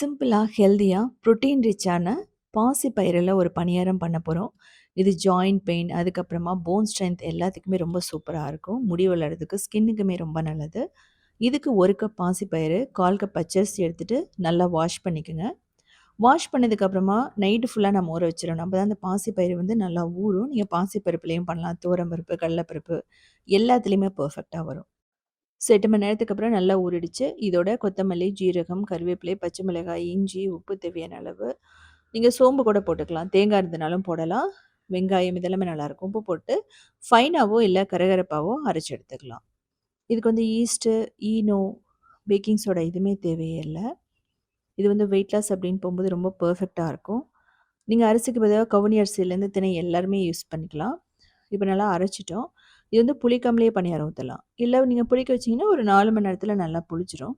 சிம்பிளா, ஹெல்தியா, புரோட்டீன் ரிச்சான பாசிப்பயிறுல ஒரு பணியாரம் பண்ண போறோம். இது ஜாயிண்ட் பெயின், அதுக்கப்புறமா போன் ஸ்ட்ரென்த் எல்லாத்துக்குமே ரொம்ப சூப்பரா இருக்கும். முடி வளர்றதுக்கு, ஸ்கின்னுக்குமே ரொம்ப நல்லது. இதுக்கு 1 கப் பாசிப்பயிறு, 1/4 கப் பச்சரிசி எடுத்துட்டு நல்லா வாஷ் பண்ணிக்கங்க. வாஷ் பண்ணதுக்கப்புறமா நைட்டு ஃபுல்லா நம்ம ஊற வச்சிரணும். அப்பதான் அந்த பாசிப்பயிறு வந்து நல்லா ஊறும். நீங்க பாசிப்பருப்புலயும் பண்ணலாம். துவரம்பருப்பு, கடலப்பருப்பு எல்லாத்துலயுமே பெர்ஃபெக்ட்டா வரும். ஸோ 8 மணி நேரத்துக்கு அப்புறம் நல்லா ஊறிடுச்சு. இதோட கொத்தமல்லி, ஜீரகம், கருவேப்பிலை, பச்சை மிளகாய், இஞ்சி, உப்பு தேவையான அளவு. நீங்க சோம்பு கூட போட்டுக்கலாம். தேங்காய் இருந்தனாலும் போடலாம். வெங்காயம் இதெல்லாமே நல்லாயிருக்கும். உப்பு போட்டு ஃபைனாவோ இல்ல கரகரப்பாவோ அரைச்சு எடுத்துக்கலாம். இதுக்கு வந்து ஈஸ்ட்டு, ஈனோ, பேக்கிங் சோடா எதுவுமே தேவையே இல்ல. இது வந்து வெயிட் லாஸ் அப்படின்னு போம்போது ரொம்ப பெர்ஃபெக்ட்டா இருக்கும். நீங்க அரிசிக்கு பதிலா கவுனி அரிசியிலேருந்து திணை எல்லாருமே யூஸ் பண்ணிக்கலாம். இப்ப நல்லா அரைச்சுட்டோம். இது வந்து புளிக்காமலேயே பணியாரம் ஊத்தலாம். இல்ல நீங்க புளிக்க வச்சீங்கன்னா, ஒரு 4 மணி நேரத்தில நல்லா புளிச்சிரும்.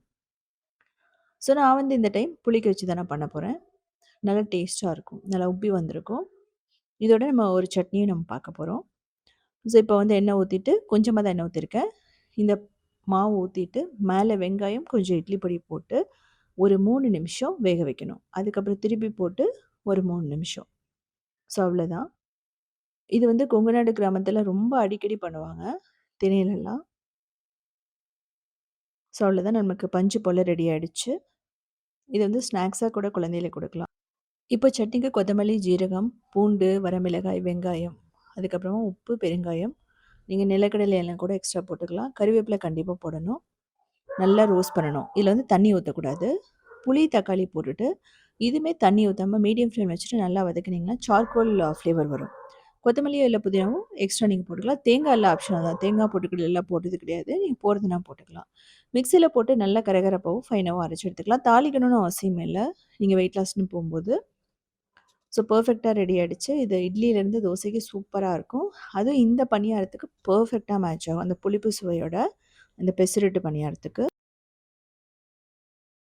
ஸோ நான் வந்து இந்த டைம் புளிக்க வச்சு தான் நான் பண்ண போறேன். நல்லா டேஸ்ட்டா இருக்கும். நல்லா உப்பி வந்திருக்கும். இதோட நம்ம ஒரு சட்னியும் நம்ம பார்க்க போறோம். ஸோ இப்போ வந்து எண்ணெய் ஊத்திட்டு, கொஞ்சமா தான் எண்ணெய் ஊத்திருக்கேன். இந்த மாவு ஊத்திட்டு, மேலே வெங்காயம், கொஞ்சம் இட்லி பொடி போட்டு, ஒரு 3 நிமிஷம் வேக வைக்கணும். அதுக்கப்புறம் திருப்பி போட்டு ஒரு 3 நிமிஷம். ஸோ அவ்வளோதான். இது வந்து கொங்கு நாடு கிராமத்தில ரொம்ப அடிக்கடி பண்ணுவாங்க. திணையிலலாம். ஸோ அவ்வளோதான் நமக்கு பஞ்சு போல ரெடி ஆயிடுச்சு. இது வந்து ஸ்நாக்ஸா கூட குழந்தைகளுக்கு குடுக்கலாம். இப்போ சட்னிக்கு கொத்தமல்லி, ஜீரகம், பூண்டு, வரமிளகாய், வெங்காயம், அதுக்கப்புறமா உப்பு, பெருங்காயம். நீங்க நிலக்கடலை எண்ணெய் கூட எக்ஸ்ட்ரா போட்டுக்கலாம். கறிவேப்பிலை கண்டிப்பா போடணும். நல்லா ரோஸ்ட் பண்ணணும். இதில வந்து தண்ணி ஊத்தக்கூடாது. புளி, தக்காளி போட்டுட்டு, இதுவுமே தண்ணி ஊத்தாம மீடியம் ஃப்ளேம் வச்சுட்டு நல்லா வதக்குனீங்கன்னா, சார்கோல் ஃப்ளேவர் வரும். கொத்தமல்லியோ இல்ல புதினாவும் எக்ஸ்ட்ரா நீங்க போட்டுக்கலாம். தேங்காய் எல்லாம் ஆப்ஷனல் தான். தேங்காய் போட்டுக்கிறது எல்லாம் போடுறது கிடையாது. நீங்க போடுறதுனா போட்டுக்கலாம். மிக்ஸியில போட்டு நல்லா கரகரப்பாவும், ஃபைனாவும் அரைச்சு எடுத்துக்கலாம். தாளிக்கணும்னு அவசியமே இல்ல. நீங்க வெயிட் லாஸ்ன்னு போம்போது. ஸோ பெர்ஃபெக்ட்டா ரெடி ஆயிடுச்சு. இது இட்லியிலேருந்து தோசைக்கு சூப்பரா இருக்கும். அதுவும் இந்த பணியாரத்துக்கு பெர்ஃபெக்ட்டா மேட்ச் ஆகும். அந்த புளிப்பு சுவையோட, அந்த பெசரட்டு பணியாரத்துக்கு.